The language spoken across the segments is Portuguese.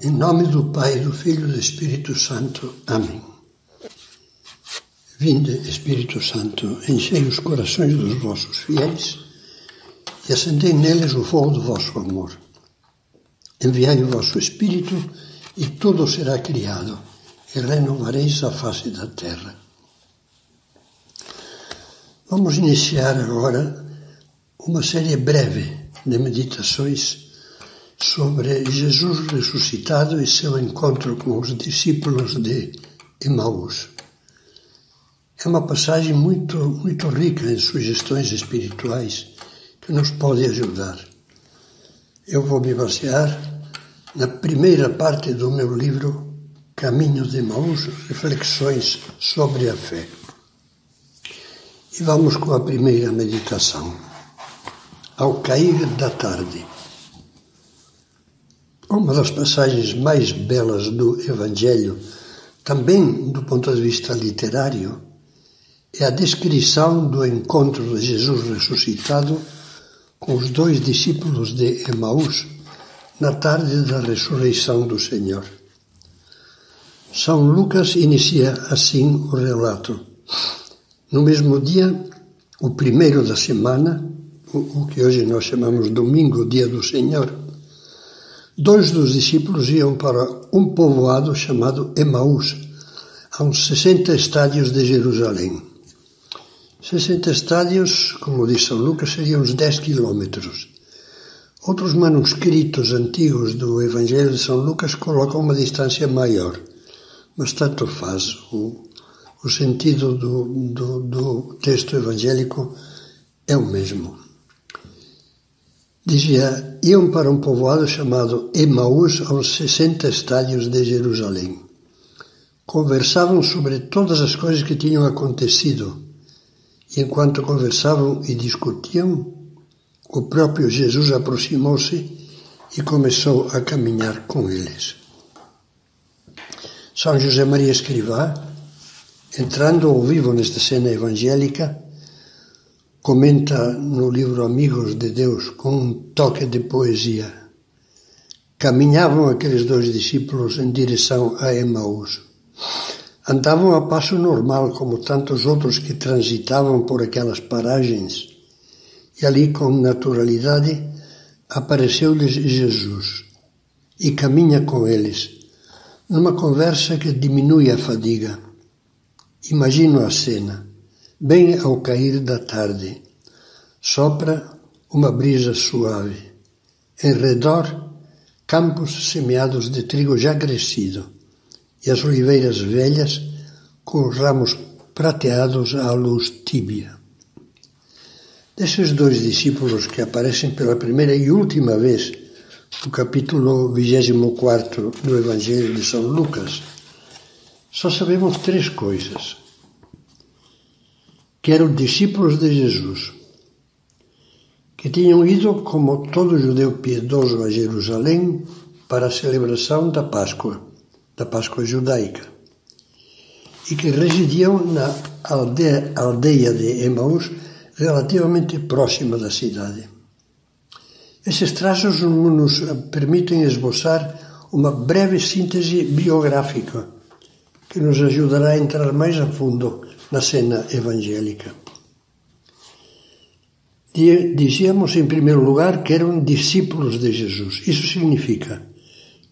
Em nome do Pai, do Filho e do Espírito Santo. Amém. Vinde, Espírito Santo, enchei os corações dos vossos fiéis e acendei neles o fogo do vosso amor. Enviai o vosso Espírito e tudo será criado, e renovareis a face da terra. Vamos iniciar agora uma série breve de meditações sobre Jesus ressuscitado e seu encontro com os discípulos de Emaús. É uma passagem muito rica em sugestões espirituais que nos pode ajudar. Eu vou me basear na primeira parte do meu livro Caminho de Emaús, Reflexões sobre a Fé. E vamos com a primeira meditação. Ao cair da tarde. Uma das passagens mais belas do Evangelho, também do ponto de vista literário, é a descrição do encontro de Jesus ressuscitado com os dois discípulos de Emaús na tarde da ressurreição do Senhor. São Lucas inicia assim o relato. No mesmo dia, o primeiro da semana, o que hoje nós chamamos domingo, dia do Senhor, dois dos discípulos iam para um povoado chamado Emaús, a uns 60 estádios de Jerusalém. 60 estádios, como diz São Lucas, seriam uns 10 quilômetros. Outros manuscritos antigos do Evangelho de São Lucas colocam uma distância maior, mas tanto faz. O sentido do texto evangélico é o mesmo. Dizia, iam para um povoado chamado Emaús, a uns 60 estádios de Jerusalém. Conversavam sobre todas as coisas que tinham acontecido. E enquanto conversavam e discutiam, o próprio Jesus aproximou-se e começou a caminhar com eles. São José Maria Escrivá, entrando ao vivo nesta cena evangélica, comenta no livro Amigos de Deus, com um toque de poesia. Caminhavam aqueles dois discípulos em direção a Emaús. Andavam a passo normal, como tantos outros que transitavam por aquelas paragens, e ali, com naturalidade, apareceu-lhes Jesus, e caminha com eles, numa conversa que diminui a fadiga. Imagino a cena. Bem ao cair da tarde, sopra uma brisa suave. Em redor, campos semeados de trigo já crescido e as oliveiras velhas com os ramos prateados à luz tíbia. Desses dois discípulos que aparecem pela primeira e última vez no capítulo 24 do Evangelho de São Lucas, só sabemos 3 coisas. Que eram discípulos de Jesus, que tinham ido, como todo judeu piedoso, a Jerusalém para a celebração da Páscoa judaica, e que residiam na aldeia de Emaús, relativamente próxima da cidade. Esses traços nos permitem esboçar uma breve síntese biográfica, que nos ajudará a entrar mais a fundo na cena evangélica. Dizíamos, em primeiro lugar, que eram discípulos de Jesus. Isso significa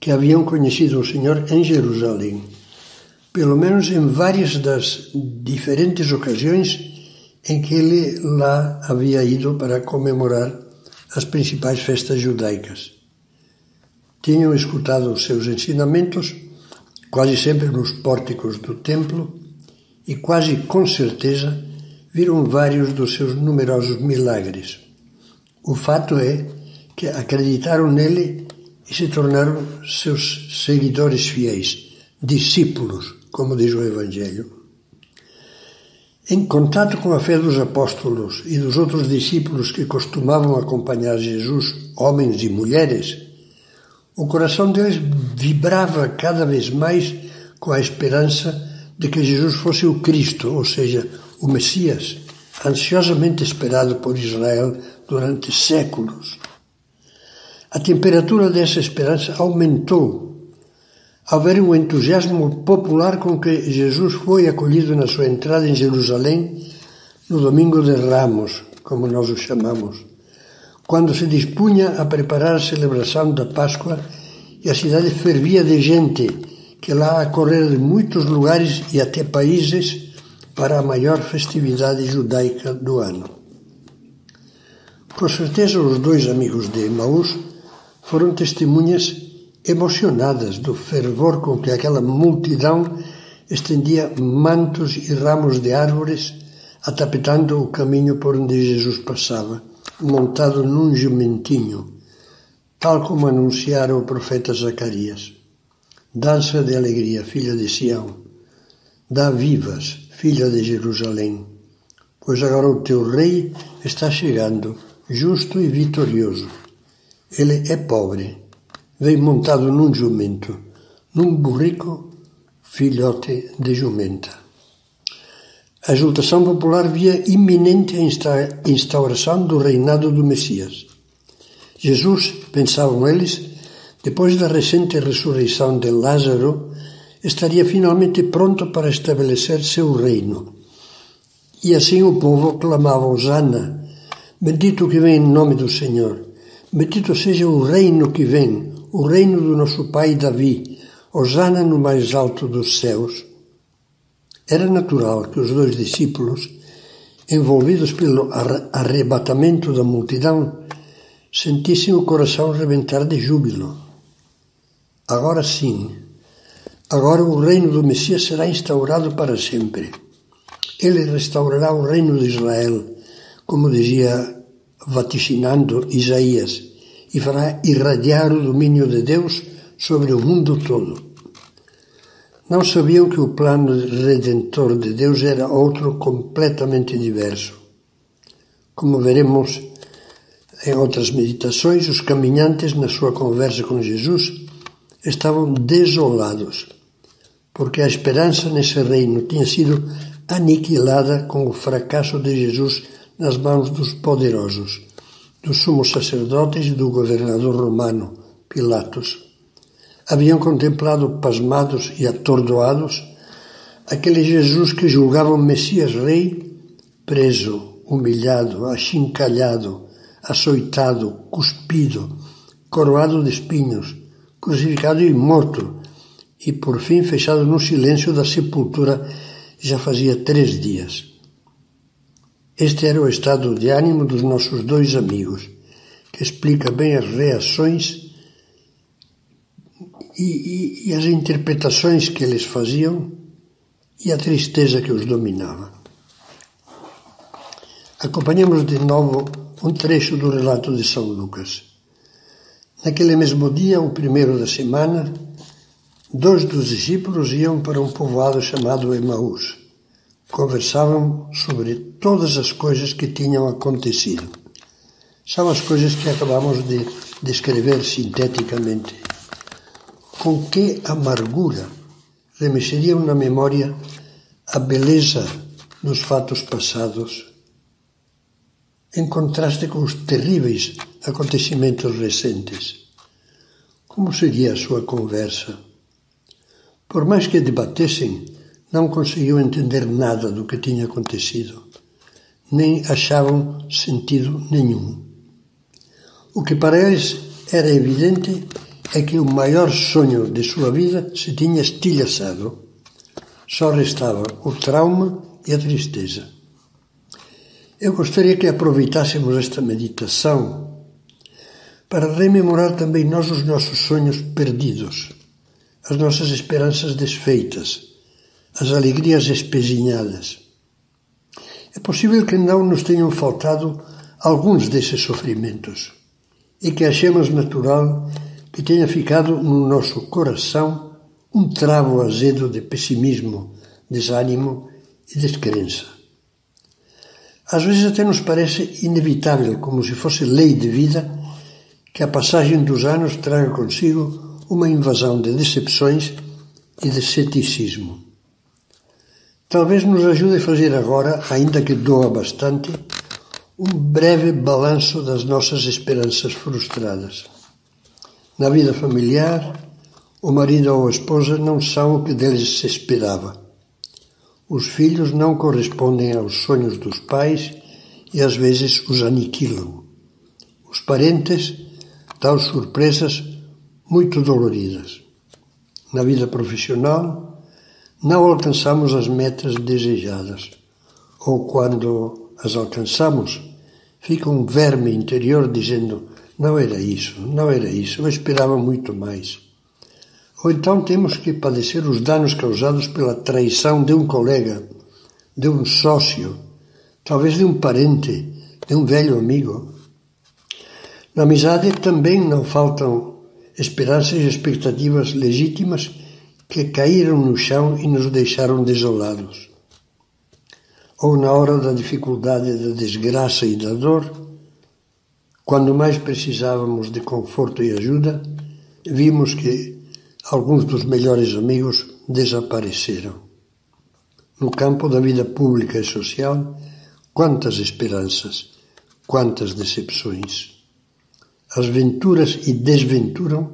que haviam conhecido o Senhor em Jerusalém, pelo menos em várias das diferentes ocasiões em que ele lá havia ido para comemorar as principais festas judaicas. Tinham escutado os seus ensinamentos, quase sempre nos pórticos do templo, e quase com certeza viram vários dos seus numerosos milagres. O fato é que acreditaram nele e se tornaram seus seguidores fiéis, discípulos, como diz o Evangelho. Em contato com a fé dos apóstolos e dos outros discípulos que costumavam acompanhar Jesus, homens e mulheres, o coração deles vibrava cada vez mais com a esperança de que Jesus fosse o Cristo, ou seja, o Messias, ansiosamente esperado por Israel durante séculos. A temperatura dessa esperança aumentou ao ver o entusiasmo popular com que Jesus foi acolhido na sua entrada em Jerusalém no Domingo de Ramos, como nós o chamamos, quando se dispunha a preparar a celebração da Páscoa e a cidade fervia de gente que lá a correr de muitos lugares e até países para a maior festividade judaica do ano. Com certeza os dois amigos de Emaús foram testemunhas emocionadas do fervor com que aquela multidão estendia mantos e ramos de árvores, atapetando o caminho por onde Jesus passava, montado num jumentinho, tal como anunciara o profeta Zacarias. Dança de alegria, filha de Sião. Dá vivas, filha de Jerusalém, pois agora o teu rei está chegando, justo e vitorioso. Ele é pobre, vem montado num jumento, num burrico, filhote de jumenta. A exultação popular via iminente a instauração do reinado do Messias. Jesus, pensavam eles, depois da recente ressurreição de Lázaro, estaria finalmente pronto para estabelecer seu reino. E assim o povo clamava: Hosana, bendito que vem em nome do Senhor, bendito seja o reino que vem, o reino do nosso pai Davi, Hosana no mais alto dos céus. Era natural que os dois discípulos, envolvidos pelo arrebatamento da multidão, sentissem o coração rebentar de júbilo. Agora sim, agora o reino do Messias será instaurado para sempre. Ele restaurará o reino de Israel, como dizia vaticinando Isaías, e fará irradiar o domínio de Deus sobre o mundo todo. Não sabiam que o plano redentor de Deus era outro completamente diverso. Como veremos em outras meditações, os caminhantes, na sua conversa com Jesus, estavam desolados, porque a esperança nesse reino tinha sido aniquilada com o fracasso de Jesus nas mãos dos poderosos, dos sumos sacerdotes e do governador romano, Pilatos. Haviam contemplado pasmados e atordoados aquele Jesus que julgavam Messias Rei, preso, humilhado, achincalhado, açoitado, cuspido, coroado de espinhos, crucificado e morto, e por fim fechado no silêncio da sepultura já fazia 3 dias. Este era o estado de ânimo dos nossos dois amigos, que explica bem as reações e as interpretações que eles faziam e a tristeza que os dominava. Acompanhamos de novo um trecho do relato de São Lucas. Naquele mesmo dia, o primeiro da semana, 2 dos discípulos iam para um povoado chamado Emaús. Conversavam sobre todas as coisas que tinham acontecido. São as coisas que acabamos de descrever sinteticamente. Com que amargura remexeriam na memória a beleza dos fatos passados, em contraste com os terríveis acontecimentos recentes. Como seria a sua conversa? Por mais que debatessem, não conseguiam entender nada do que tinha acontecido, nem achavam sentido nenhum. O que para eles era evidente é que o maior sonho de sua vida se tinha estilhaçado. Só restava o trauma e a tristeza. Eu gostaria que aproveitássemos esta meditação para rememorar também nós os nossos sonhos perdidos, as nossas esperanças desfeitas, as alegrias espezinhadas. É possível que não nos tenham faltado alguns desses sofrimentos e que achemos natural que tenha ficado no nosso coração um travo azedo de pessimismo, desânimo e descrença. Às vezes até nos parece inevitável, como se fosse lei de vida, que a passagem dos anos traga consigo uma invasão de decepções e de ceticismo. Talvez nos ajude a fazer agora, ainda que doa bastante, um breve balanço das nossas esperanças frustradas. Na vida familiar, O marido ou a esposa não são o que deles se esperava. Os filhos não correspondem aos sonhos dos pais e às vezes os aniquilam. Os parentes dão surpresas muito doloridas. Na vida profissional, não alcançamos as metas desejadas, ou quando as alcançamos, fica um verme interior dizendo: não era isso, eu esperava muito mais. Ou então temos que padecer os danos causados pela traição de um colega, de um sócio, talvez de um parente, de um velho amigo. Na amizade também não faltam esperanças e expectativas legítimas que caíram no chão e nos deixaram desolados. Ou na hora da dificuldade, da desgraça e da dor, quando mais precisávamos de conforto e ajuda, vimos que alguns dos melhores amigos desapareceram. No campo da vida pública e social, quantas esperanças, quantas decepções. As venturas e desventuras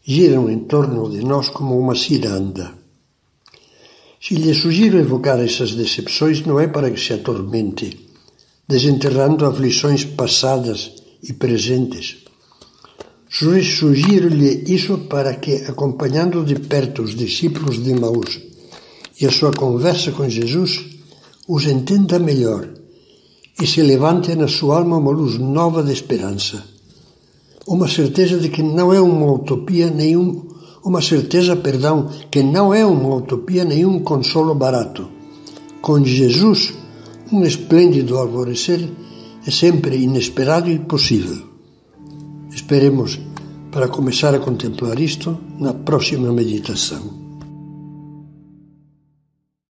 giram em torno de nós como uma ciranda. Se lhe sugiro evocar essas decepções, não é para que se atormente, desenterrando aflições passadas e presentes. Sugiro-lhe isso para que, acompanhando de perto os discípulos de Emaús e a sua conversa com Jesus, os entenda melhor e se levante na sua alma uma luz nova de esperança. Uma certeza de que não é uma utopia que não é uma utopia nenhum consolo barato. Com Jesus, um esplêndido alvorecer é sempre inesperado e possível. Esperemos para começar a contemplar isto na próxima meditação.